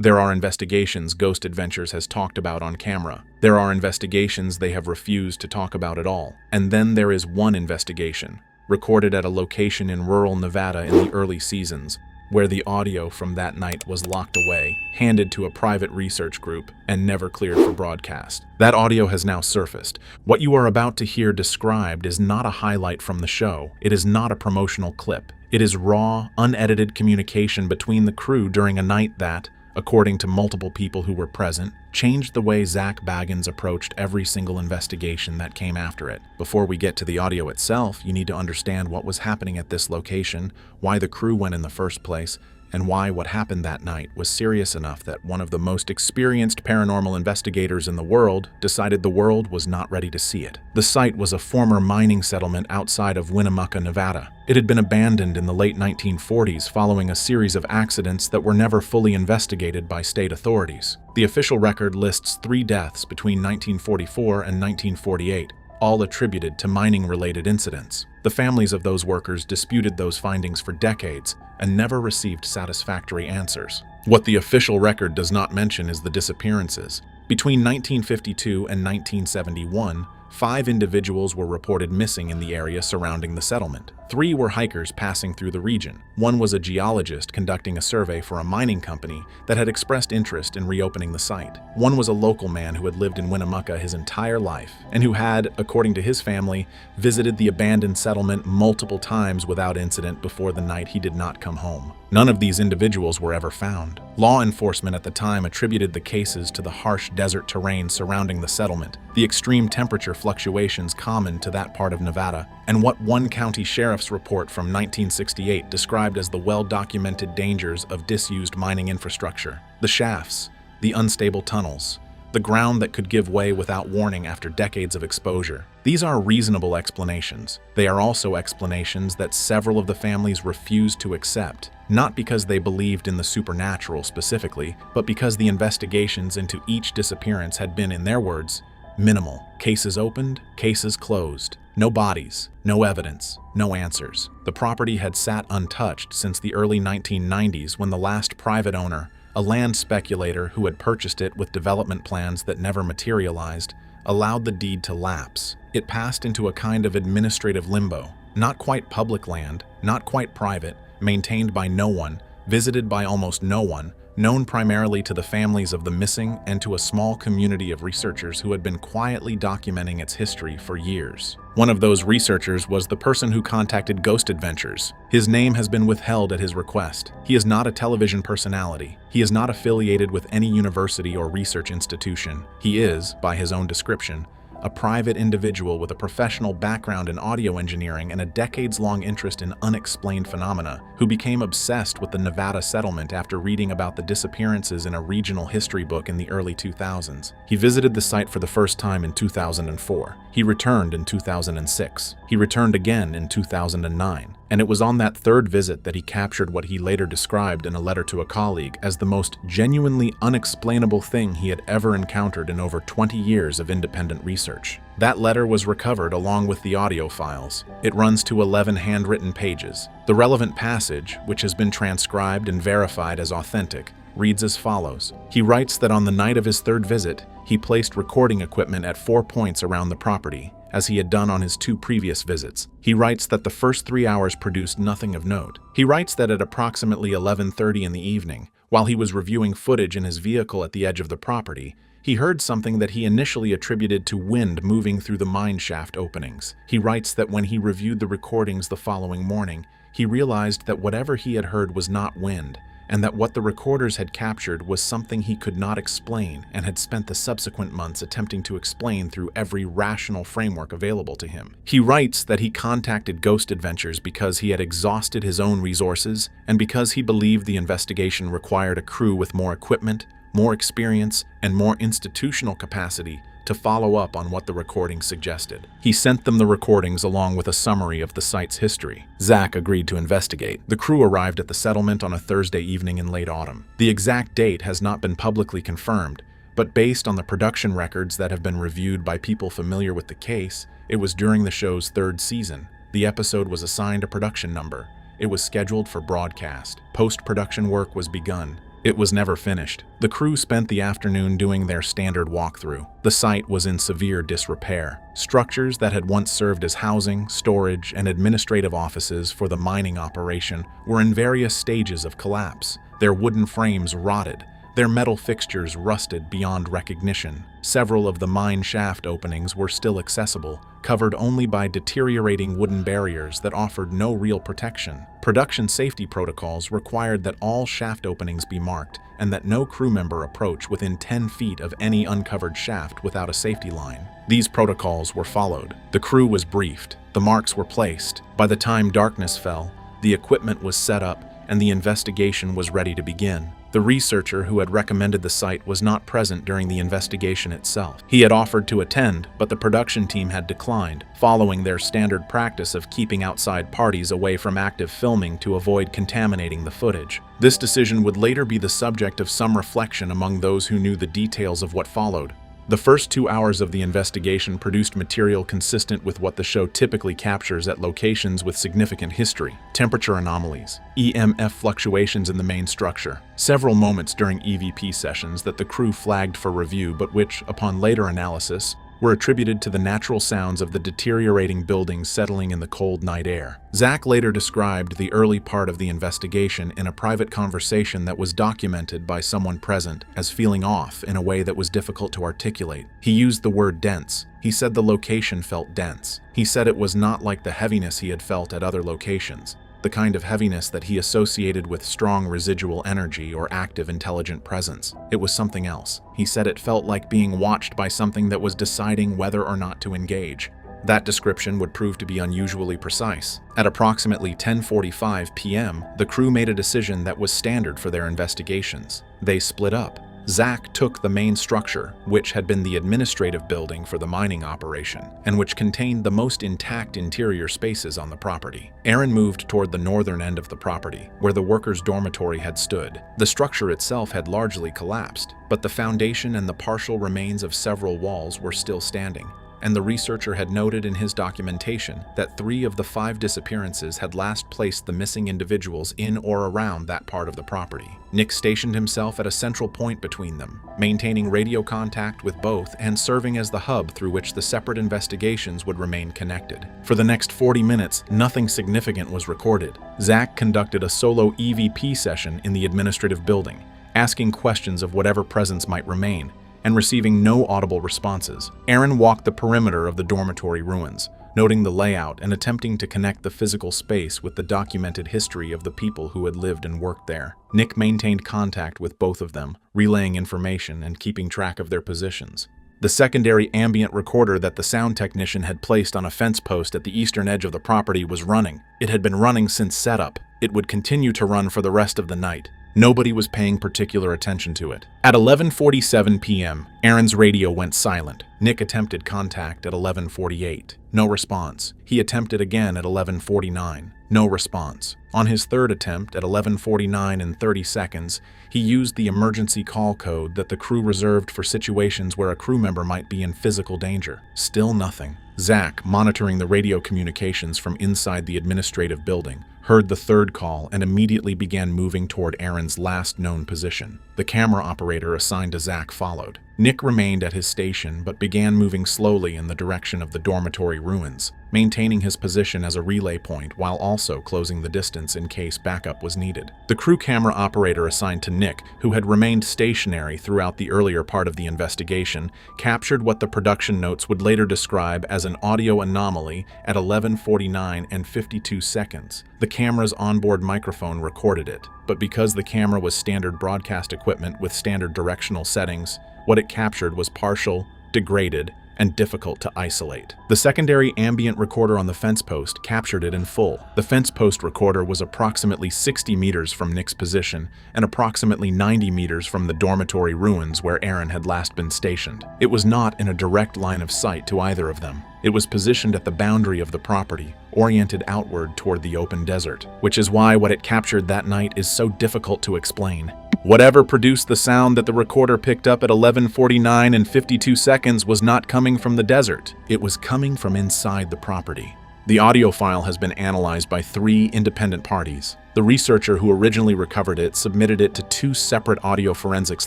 There are investigations Ghost Adventures has talked about on camera. There are investigations they have refused to talk about at all. And then there is one investigation, recorded at a location in rural Nevada in the early seasons, where the audio from that night was locked away, handed to a private research group, and never cleared for broadcast. That audio has now surfaced. What you are about to hear described is not a highlight from the show. It is not a promotional clip. It is raw, unedited communication between the crew during a night that, according to multiple people who were present, changed the way Zak Bagans approached every single investigation that came after it. Before we get to the audio itself, you need to understand what was happening at this location, why the crew went in the first place, and why what happened that night was serious enough that one of the most experienced paranormal investigators in the world decided the world was not ready to see it. The site was a former mining settlement outside of Winnemucca, Nevada. It had been abandoned in the late 1940s following a series of accidents that were never fully investigated by state authorities. The official record lists 3 deaths between 1944 and 1948, all attributed to mining-related incidents. The families of those workers disputed those findings for decades and never received satisfactory answers. What the official record does not mention is the disappearances. Between 1952 and 1971, 5 individuals were reported missing in the area surrounding the settlement. 3 were hikers passing through the region. 1 was a geologist conducting a survey for a mining company that had expressed interest in reopening the site. 1 was a local man who had lived in Winnemucca his entire life and who had, according to his family, visited the abandoned settlement multiple times without incident before the night he did not come home. None of these individuals were ever found. Law enforcement at the time attributed the cases to the harsh desert terrain surrounding the settlement, the extreme temperature fluctuations common to that part of Nevada, and what one county sheriff's report from 1968 described as the well-documented dangers of disused mining infrastructure. The shafts, the unstable tunnels, the ground that could give way without warning after decades of exposure. These are reasonable explanations. They are also explanations that several of the families refused to accept, not because they believed in the supernatural specifically, but because the investigations into each disappearance had been, in their words, minimal. Cases opened, cases closed. No bodies, no evidence, no answers. The property had sat untouched since the early 1990s when the last private owner, a land speculator who had purchased it with development plans that never materialized, allowed the deed to lapse. It passed into a kind of administrative limbo, not quite public land, not quite private, maintained by no one, visited by almost no one, known primarily to the families of the missing and to a small community of researchers who had been quietly documenting its history for years. One of those researchers was the person who contacted Ghost Adventures. His name has been withheld at his request. He is not a television personality. He is not affiliated with any university or research institution. He is, by his own description, a private individual with a professional background in audio engineering and a decades-long interest in unexplained phenomena, who became obsessed with the Nevada settlement after reading about the disappearances in a regional history book in the early 2000s. He visited the site for the first time in 2004. He returned in 2006. He returned again in 2009. And it was on that third visit that he captured what he later described in a letter to a colleague as the most genuinely unexplainable thing he had ever encountered in over 20 years of independent research. That letter was recovered along with the audio files. It runs to 11 handwritten pages. The relevant passage, which has been transcribed and verified as authentic, reads as follows. He writes that on the night of his third visit, he placed recording equipment at 4 points around the property, as he had done on his 2 previous visits. He writes that the first 3 hours produced nothing of note. He writes that at approximately 11:30 in the evening, while he was reviewing footage in his vehicle at the edge of the property, he heard something that he initially attributed to wind moving through the mine shaft openings. He writes that when he reviewed the recordings the following morning, he realized that whatever he had heard was not wind, and that what the recorders had captured was something he could not explain and had spent the subsequent months attempting to explain through every rational framework available to him. He writes that he contacted Ghost Adventures because he had exhausted his own resources and because he believed the investigation required a crew with more equipment, more experience, and more institutional capacity to follow up on what the recordings suggested. He sent them the recordings along with a summary of the site's history. Zak agreed to investigate. The crew arrived at the settlement on a Thursday evening in late autumn. The exact date has not been publicly confirmed, but based on the production records that have been reviewed by people familiar with the case, it was during the show's 3rd season. The episode was assigned a production number. It was scheduled for broadcast. Post-production work was begun, It was never finished. The crew spent the afternoon doing their standard walkthrough. The site was in severe disrepair. Structures that had once served as housing, storage, and administrative offices for the mining operation were in various stages of collapse. Their wooden frames rotted. Their metal fixtures rusted beyond recognition. Several of the mine shaft openings were still accessible, covered only by deteriorating wooden barriers that offered no real protection. Production safety protocols required that all shaft openings be marked and that no crew member approach within 10 feet of any uncovered shaft without a safety line. These protocols were followed. The crew was briefed. The marks were placed. By the time darkness fell, the equipment was set up and the investigation was ready to begin. The researcher who had recommended the site was not present during the investigation itself. He had offered to attend, but the production team had declined, following their standard practice of keeping outside parties away from active filming to avoid contaminating the footage. This decision would later be the subject of some reflection among those who knew the details of what followed. The first 2 hours of the investigation produced material consistent with what the show typically captures at locations with significant history: temperature anomalies, EMF fluctuations in the main structure, several moments during EVP sessions that the crew flagged for review but which, upon later analysis, were attributed to the natural sounds of the deteriorating buildings settling in the cold night air. Zak later described the early part of the investigation in a private conversation that was documented by someone present as feeling off in a way that was difficult to articulate. He used the word dense. He said the location felt dense. He said it was not like the heaviness he had felt at other locations, the kind of heaviness that he associated with strong residual energy or active intelligent presence. It was something else. He said it felt like being watched by something that was deciding whether or not to engage. That description would prove to be unusually precise. At approximately 10:45 p.m., the crew made a decision that was standard for their investigations. They split up. Zak took the main structure, which had been the administrative building for the mining operation, and which contained the most intact interior spaces on the property. Aaron moved toward the northern end of the property, where the workers' dormitory had stood. The structure itself had largely collapsed, but the foundation and the partial remains of several walls were still standing. And the researcher had noted in his documentation that 3 of the 5 disappearances had last placed the missing individuals in or around that part of the property. Nick stationed himself at a central point between them, maintaining radio contact with both and serving as the hub through which the separate investigations would remain connected. For the next 40 minutes, nothing significant was recorded. Zak conducted a solo EVP session in the administrative building, asking questions of whatever presence might remain, and receiving no audible responses. Aaron walked the perimeter of the dormitory ruins, noting the layout and attempting to connect the physical space with the documented history of the people who had lived and worked there. Nick maintained contact with both of them, relaying information and keeping track of their positions. The secondary ambient recorder that the sound technician had placed on a fence post at the eastern edge of the property was running. It had been running since setup. It would continue to run for the rest of the night. Nobody was paying particular attention to it. At 11:47 p.m., Aaron's radio went silent. Nick attempted contact at 11:48. No response. He attempted again at 11:49. No response. On his third attempt at 11:49 and 30 seconds, he used the emergency call code that the crew reserved for situations where a crew member might be in physical danger. Still nothing. Zak, monitoring the radio communications from inside the administrative building, heard the third call and immediately began moving toward Aaron's last known position. The camera operator assigned to Zak followed. Nick remained at his station but began moving slowly in the direction of the dormitory ruins, maintaining his position as a relay point while also closing the distance in case backup was needed. The crew camera operator assigned to Nick, who had remained stationary throughout the earlier part of the investigation, captured what the production notes would later describe as an audio anomaly at 11:49 and 52 seconds. The camera's onboard microphone recorded it, but because the camera was standard broadcast equipment with standard directional settings, what it captured was partial, degraded, and difficult to isolate. The secondary ambient recorder on the fence post captured it in full. The fence post recorder was approximately 60 meters from Nick's position and approximately 90 meters from the dormitory ruins where Aaron had last been stationed. It was not in a direct line of sight to either of them. It was positioned at the boundary of the property, oriented outward toward the open desert, which is why what it captured that night is so difficult to explain. Whatever produced the sound that the recorder picked up at 11:49 and 52 seconds was not coming from the desert. It was coming from inside the property. The audio file has been analyzed by 3 independent parties. The researcher who originally recovered it submitted it to 2 separate audio forensics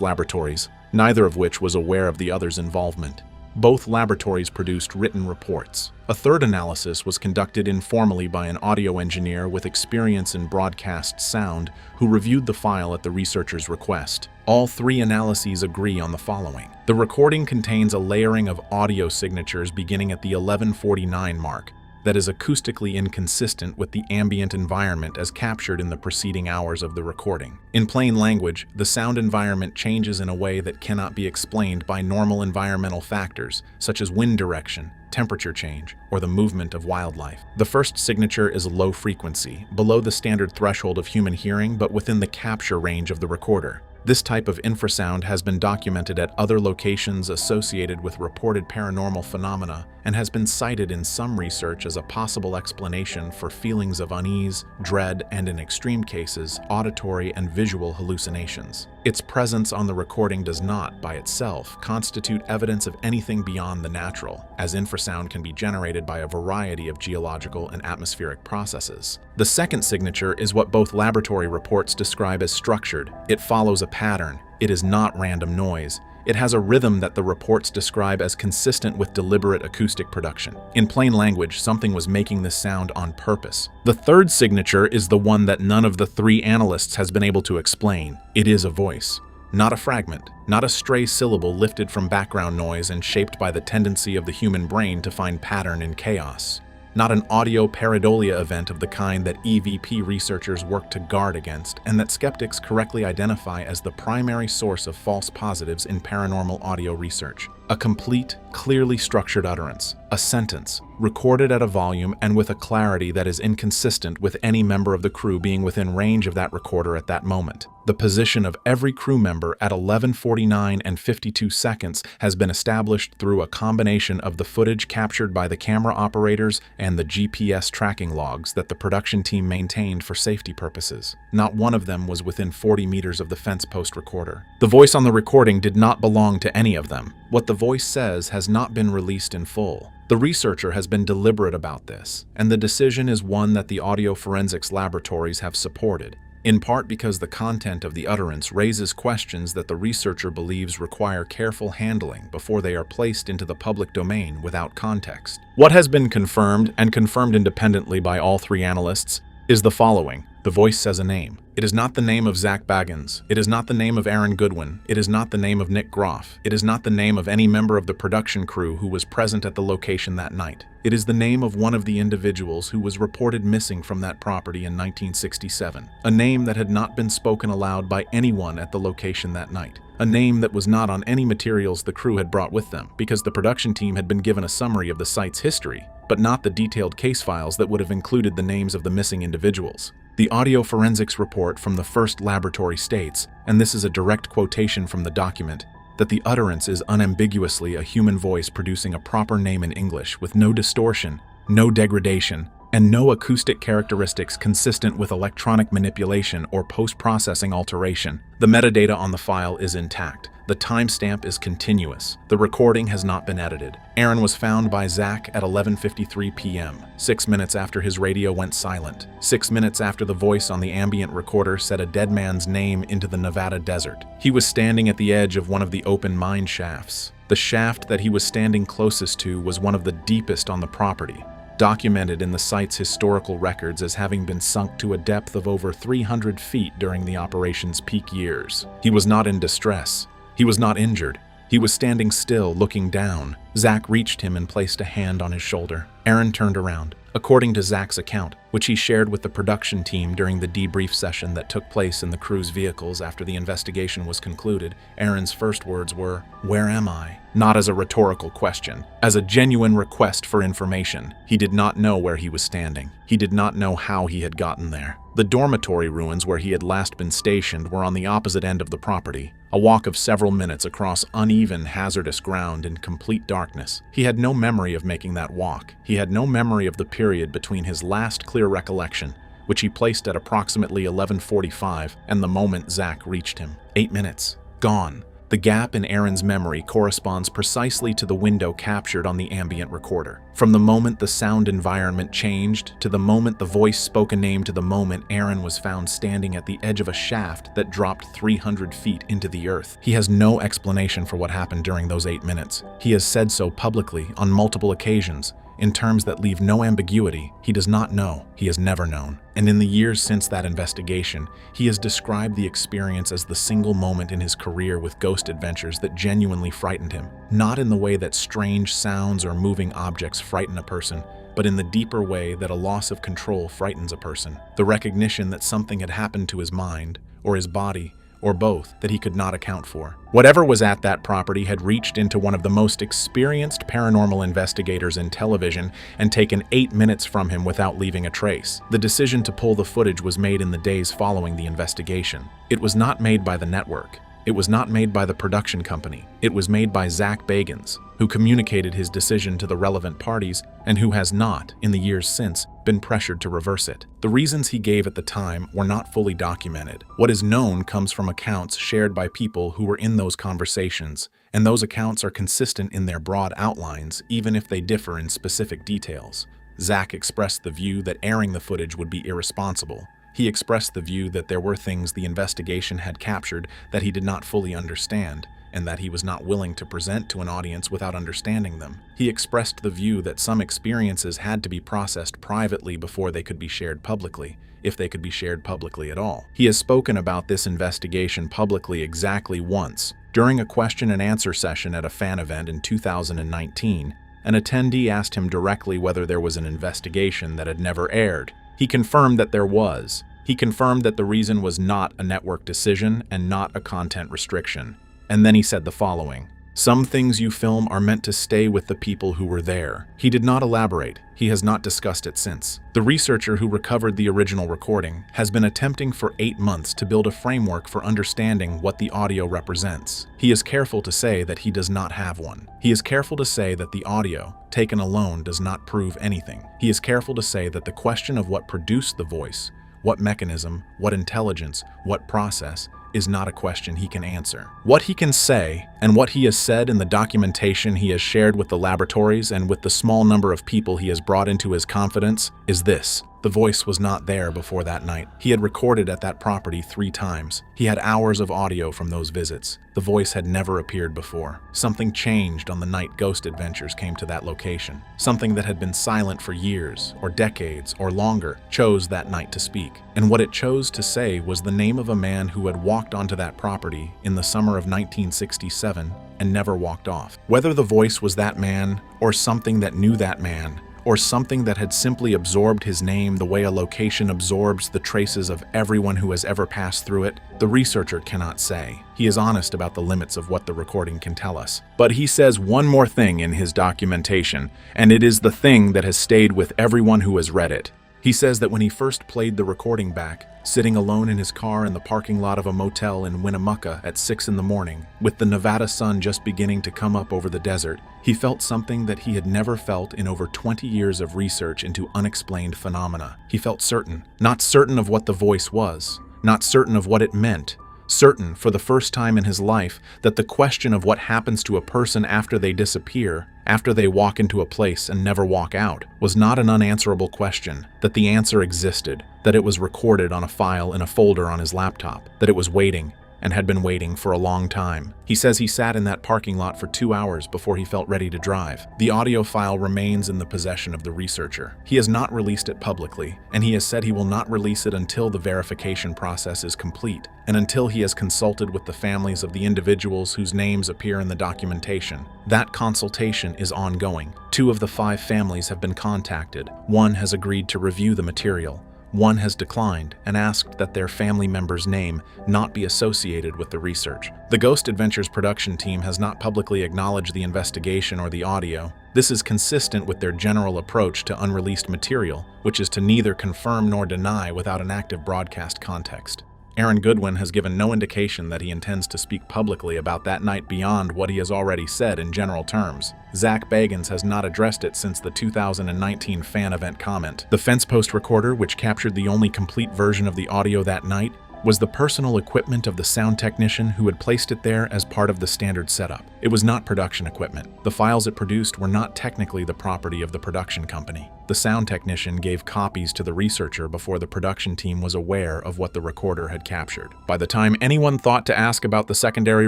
laboratories, neither of which was aware of the other's involvement. Both laboratories produced written reports. A third analysis was conducted informally by an audio engineer with experience in broadcast sound who reviewed the file at the researcher's request. All 3 analyses agree on the following. The recording contains a layering of audio signatures beginning at the 11:49 mark that is acoustically inconsistent with the ambient environment as captured in the preceding hours of the recording. In plain language, the sound environment changes in a way that cannot be explained by normal environmental factors, such as wind direction, temperature change, or the movement of wildlife. The first signature is low frequency, below the standard threshold of human hearing but within the capture range of the recorder. This type of infrasound has been documented at other locations associated with reported paranormal phenomena and has been cited in some research as a possible explanation for feelings of unease, dread, and in extreme cases, auditory and visual hallucinations. Its presence on the recording does not, by itself, constitute evidence of anything beyond the natural, as infrasound can be generated by a variety of geological and atmospheric processes. The second signature is what both laboratory reports describe as structured. It follows a pattern. It is not random noise. It has a rhythm that the reports describe as consistent with deliberate acoustic production. In plain language, something was making this sound on purpose. The third signature is the one that none of the 3 analysts has been able to explain. It is a voice. Not a fragment, not a stray syllable lifted from background noise and shaped by the tendency of the human brain to find pattern in chaos. Not an audio pareidolia event of the kind that EVP researchers work to guard against and that skeptics correctly identify as the primary source of false positives in paranormal audio research. A complete, clearly structured utterance, a sentence, recorded at a volume and with a clarity that is inconsistent with any member of the crew being within range of that recorder at that moment. The position of every crew member at 11:49 and 52 seconds has been established through a combination of the footage captured by the camera operators and the GPS tracking logs that the production team maintained for safety purposes. Not one of them was within 40 meters of the fence post recorder. The voice on the recording did not belong to any of them. What the voice says has not been released in full. The researcher has been deliberate about this, and the decision is one that the audio forensics laboratories have supported, in part because the content of the utterance raises questions that the researcher believes require careful handling before they are placed into the public domain without context. What has been confirmed, and confirmed independently by all 3 analysts, is the following. The voice says a name. It is not the name of Zak Bagans. It is not the name of Aaron Goodwin. It is not the name of Nick Groff. It is not the name of any member of the production crew who was present at the location that night. It is the name of one of the individuals who was reported missing from that property in 1967. A name that had not been spoken aloud by anyone at the location that night. A name that was not on any materials the crew had brought with them, because the production team had been given a summary of the site's history, but not the detailed case files that would have included the names of the missing individuals. The audio forensics report from the first laboratory states, and this is a direct quotation from the document, that the utterance is unambiguously a human voice producing a proper name in English with no distortion, no degradation, and no acoustic characteristics consistent with electronic manipulation or post-processing alteration. The metadata on the file is intact. The timestamp is continuous. The recording has not been edited. Aaron was found by Zak at 11:53 p.m., 6 minutes after his radio went silent, 6 minutes after the voice on the ambient recorder said a dead man's name into the Nevada desert. He was standing at the edge of one of the open mine shafts. The shaft that he was standing closest to was one of the deepest on the property, documented in the site's historical records as having been sunk to a depth of over 300 feet during the operation's peak years. He was not in distress. He was not injured. He was standing still, looking down. Zak reached him and placed a hand on his shoulder. Aaron turned around. According to Zak's account, which he shared with the production team during the debrief session that took place in the crew's vehicles after the investigation was concluded, Aaron's first words were, "Where am I?" Not as a rhetorical question, as a genuine request for information. He did not know where he was standing. He did not know how he had gotten there. The dormitory ruins where he had last been stationed were on the opposite end of the property, a walk of several minutes across uneven, hazardous ground in complete darkness. He had no memory of making that walk. He had no memory of the period between his last clear recollection, which he placed at approximately 11:45, and the moment Zak reached him. 8 minutes. Gone. The gap in Aaron's memory corresponds precisely to the window captured on the ambient recorder. From the moment the sound environment changed, to the moment the voice spoke a name, to the moment Aaron was found standing at the edge of a shaft that dropped 300 feet into the earth. He has no explanation for what happened during those 8 minutes. He has said so publicly on multiple occasions, in terms that leave no ambiguity. He does not know. He has never known. And in the years since that investigation, he has described the experience as the single moment in his career with ghost adventures that genuinely frightened him. Not in the way that strange sounds or moving objects frighten a person, but in the deeper way that a loss of control frightens a person. The recognition that something had happened to his mind, or his body, or both, that he could not account for. Whatever was at that property had reached into one of the most experienced paranormal investigators in television and taken 8 minutes from him without leaving a trace. The decision to pull the footage was made in the days following the investigation. It was not made by the network. It was not made by the production company. It was made by Zak Bagans, who communicated his decision to the relevant parties and who has not, in the years since, been pressured to reverse it. The reasons he gave at the time were not fully documented. What is known comes from accounts shared by people who were in those conversations, and those accounts are consistent in their broad outlines, even if they differ in specific details. Zak expressed the view that airing the footage would be irresponsible. He expressed the view that there were things the investigation had captured that he did not fully understand, and that he was not willing to present to an audience without understanding them. He expressed the view that some experiences had to be processed privately before they could be shared publicly, if they could be shared publicly at all. He has spoken about this investigation publicly exactly once. During a question and answer session at a fan event in 2019, an attendee asked him directly whether there was an investigation that had never aired. He confirmed that there was. He confirmed that the reason was not a network decision and not a content restriction. And then he said the following: "Some things you film are meant to stay with the people who were there." He did not elaborate. He has not discussed it since. The researcher who recovered the original recording has been attempting for 8 months to build a framework for understanding what the audio represents. He is careful to say that he does not have one. He is careful to say that the audio, taken alone, does not prove anything. He is careful to say that the question of what produced the voice, what mechanism, what intelligence, what process, is not a question he can answer. What he can say, and what he has said in the documentation he has shared with the laboratories and with the small number of people he has brought into his confidence, is this: the voice was not there before that night. He had recorded at that property 3 times. He had hours of audio from those visits. The voice had never appeared before. Something changed on the night Ghost Adventures came to that location. Something that had been silent for years, or decades, or longer, chose that night to speak. And what it chose to say was the name of a man who had walked onto that property in the summer of 1967 and never walked off. Whether the voice was that man, or something that knew that man, or something that had simply absorbed his name the way a location absorbs the traces of everyone who has ever passed through it, the researcher cannot say. He is honest about the limits of what the recording can tell us. But he says one more thing in his documentation, and it is the thing that has stayed with everyone who has read it. He says that when he first played the recording back, sitting alone in his car in the parking lot of a motel in Winnemucca at 6 in the morning, with the Nevada sun just beginning to come up over the desert, he felt something that he had never felt in over 20 years of research into unexplained phenomena. He felt certain, not certain of what the voice was, not certain of what it meant, certain, for the first time in his life, that the question of what happens to a person after they disappear, after they walk into a place and never walk out, was not an unanswerable question, that the answer existed, that it was recorded on a file in a folder on his laptop, that it was waiting, and had been waiting for a long time. He says he sat in that parking lot for 2 hours before he felt ready to drive. The audio file remains in the possession of the researcher. He has not released it publicly, and he has said he will not release it until the verification process is complete, and until he has consulted with the families of the individuals whose names appear in the documentation. That consultation is ongoing. 2 of the 5 families have been contacted. 1 has agreed to review the material. 1 has declined and asked that their family member's name not be associated with the research. The Ghost Adventures production team has not publicly acknowledged the investigation or the audio. This is consistent with their general approach to unreleased material, which is to neither confirm nor deny without an active broadcast context. Aaron Goodwin has given no indication that he intends to speak publicly about that night beyond what he has already said in general terms. Zak Bagans has not addressed it since the 2019 fan event comment. The fence post recorder, which captured the only complete version of the audio that night, was the personal equipment of the sound technician who had placed it there as part of the standard setup. It was not production equipment. The files it produced were not technically the property of the production company. The sound technician gave copies to the researcher before the production team was aware of what the recorder had captured. By the time anyone thought to ask about the secondary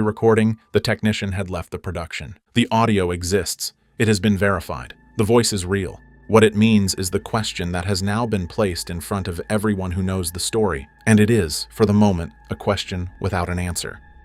recording, the technician had left the production. The audio exists. It has been verified. The voice is real. What it means is the question that has now been placed in front of everyone who knows the story, and it is, for the moment, a question without an answer.